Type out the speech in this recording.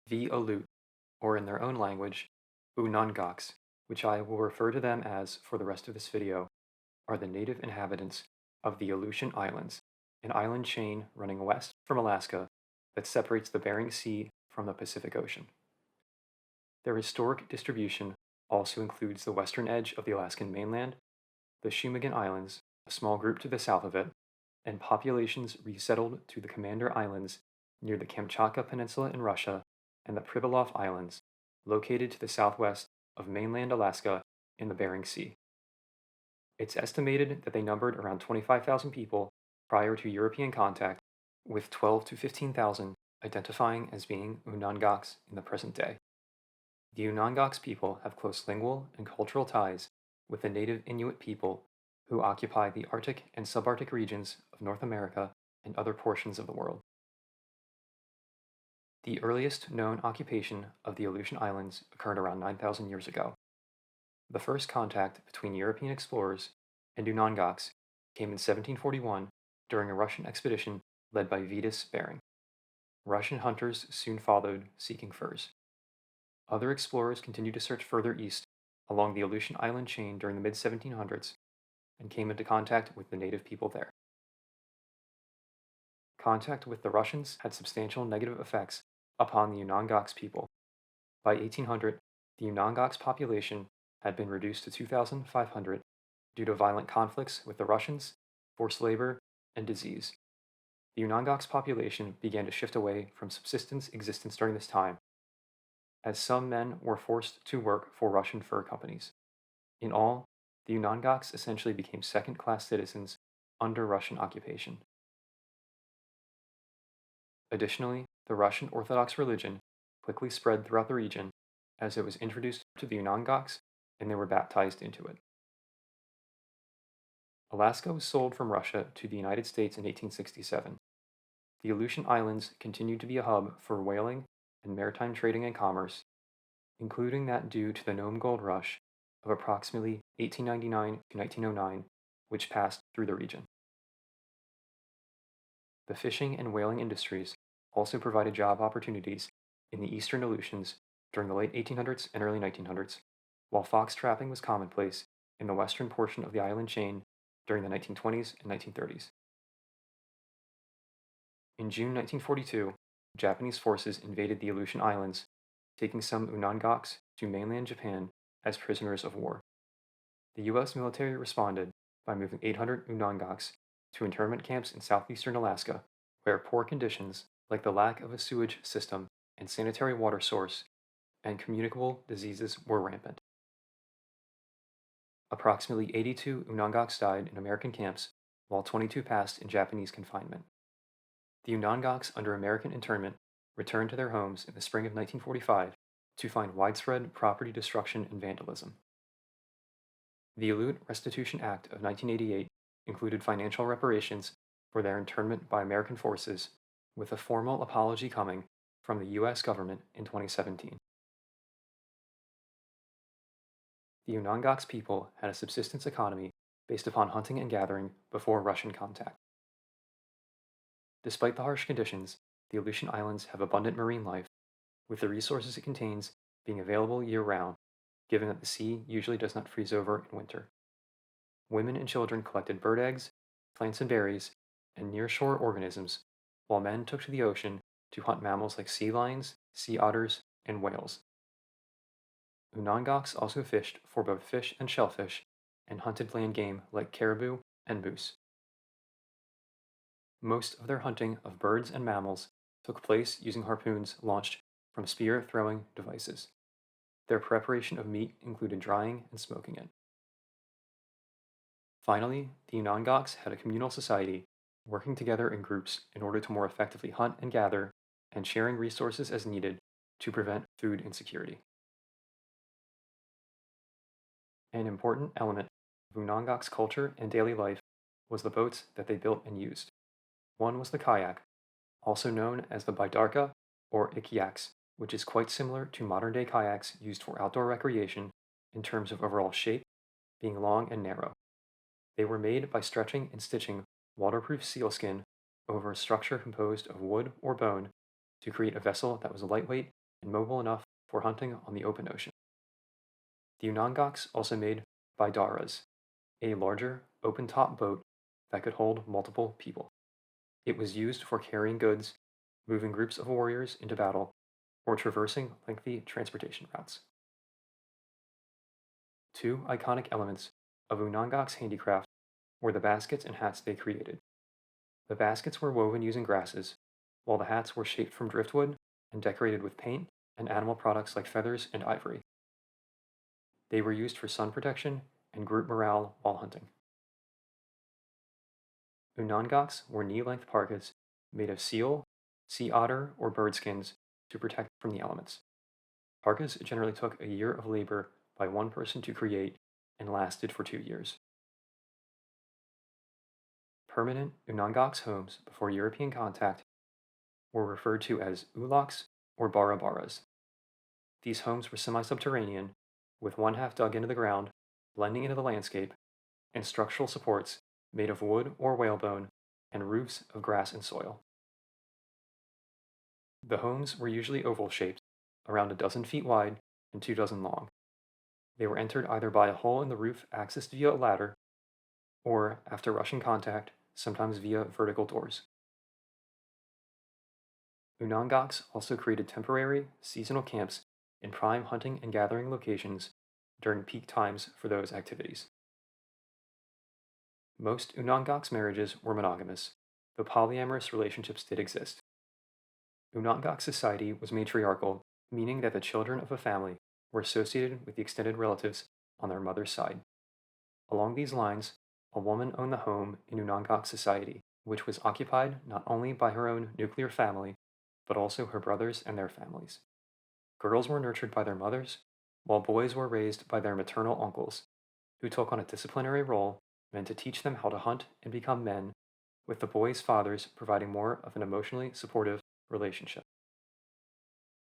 the Aleut, or in their own language, Unangax, which I will refer to them as for the rest of this video, are the native inhabitants of the Aleutian Islands, an island chain running west from Alaska that separates the Bering Sea from the Pacific Ocean. Their historic distribution also includes the western edge of the Alaskan mainland, the Shumagon Islands, a small group to the south of it, and populations resettled to the Commander Islands near the Kamchatka Peninsula in Russia and the Pribilof Islands, located to the southwest of mainland Alaska in the Bering Sea. It's estimated that they numbered around 25,000 people prior to European contact, with 12 to 15,000 identifying as being Unangax in the present day. The Unangax people have close lingual and cultural ties with the native Inuit people who occupy the Arctic and subarctic regions of North America and other portions of the world. The earliest known occupation of the Aleutian Islands occurred around 9,000 years ago. The first contact between European explorers and Unangax came in 1741 during a Russian expedition led by Vitus Bering. Russian hunters soon followed, seeking furs. Other explorers continued to search further east along the Aleutian Island chain during the mid-1700s and came into contact with the native people there. Contact with the Russians had substantial negative effects upon the Unangax people. By 1800, the Unangax population had been reduced to 2,500 due to violent conflicts with the Russians, forced labor, and disease. The Unangax population began to shift away from subsistence existence during this time, as some men were forced to work for Russian fur companies. In all, the Unangax essentially became second-class citizens under Russian occupation. Additionally, the Russian Orthodox religion quickly spread throughout the region as it was introduced to the Unangax and they were baptized into it. Alaska was sold from Russia to the United States in 1867. The Aleutian Islands continued to be a hub for whaling and maritime trading and commerce, including that due to the Nome Gold Rush of approximately 1899 to 1909, which passed through the region. The fishing and whaling industries also provided job opportunities in the eastern Aleutians during the late 1800s and early 1900s, while fox trapping was commonplace in the western portion of the island chain during the 1920s and 1930s. In June 1942, Japanese forces invaded the Aleutian Islands, taking some Unangax to mainland Japan as prisoners of war. The U.S. military responded by moving 800 Unangax to internment camps in southeastern Alaska, where poor conditions, like the lack of a sewage system and sanitary water source, and communicable diseases were rampant. Approximately 82 Unangax died in American camps, while 22 passed in Japanese confinement. The Unangax under American internment returned to their homes in the spring of 1945 to find widespread property destruction and vandalism. The Aleut Restitution Act of 1988 included financial reparations for their internment by American forces, with a formal apology coming from the U.S. government in 2017. The Unangax people had a subsistence economy based upon hunting and gathering before Russian contact. Despite the harsh conditions, the Aleutian Islands have abundant marine life, with the resources it contains being available year-round, given that the sea usually does not freeze over in winter. Women and children collected bird eggs, plants and berries, and nearshore organisms, while men took to the ocean to hunt mammals like sea lions, sea otters, and whales. Unangax also fished for both fish and shellfish, and hunted land game like caribou and moose. Most of their hunting of birds and mammals took place using harpoons launched from spear-throwing devices. Their preparation of meat included drying and smoking it. Finally, the Unangax had a communal society, working together in groups in order to more effectively hunt and gather, and sharing resources as needed to prevent food insecurity. An important element of Unangax culture and daily life was the boats that they built and used. One was the kayak, also known as the bidarka or ikiaks, which is quite similar to modern-day kayaks used for outdoor recreation in terms of overall shape, being long and narrow. They were made by stretching and stitching waterproof sealskin over a structure composed of wood or bone to create a vessel that was lightweight and mobile enough for hunting on the open ocean. The Unangax also made baidaras, a larger, open-top boat that could hold multiple people. It was used for carrying goods, moving groups of warriors into battle, or traversing lengthy transportation routes. Two iconic elements of Unangax handicraft were the baskets and hats they created. The baskets were woven using grasses, while the hats were shaped from driftwood and decorated with paint and animal products like feathers and ivory. They were used for sun protection and group morale while hunting. Unangax were knee-length parkas made of seal, sea otter, or bird skins to protect from the elements. Parkas generally took a year of labor by one person to create and lasted for 2 years. Permanent Unangax homes before European contact were referred to as ulaks or barabaras. These homes were semi-subterranean, with one half dug into the ground, blending into the landscape, and structural supports made of wood or whalebone, and roofs of grass and soil. The homes were usually oval-shaped, around a dozen feet wide and 2 dozen long. They were entered either by a hole in the roof accessed via a ladder, or, after Russian contact, sometimes via vertical doors. Unangax also created temporary, seasonal camps in prime hunting and gathering locations during peak times for those activities. Most Unangax marriages were monogamous, though polyamorous relationships did exist. Unangax society was matriarchal, meaning that the children of a family were associated with the extended relatives on their mother's side. Along these lines, a woman owned the home in Unangax society, which was occupied not only by her own nuclear family, but also her brothers and their families. Girls were nurtured by their mothers, while boys were raised by their maternal uncles, who took on a disciplinary role meant to teach them how to hunt and become men, with the boys' fathers providing more of an emotionally supportive relationship.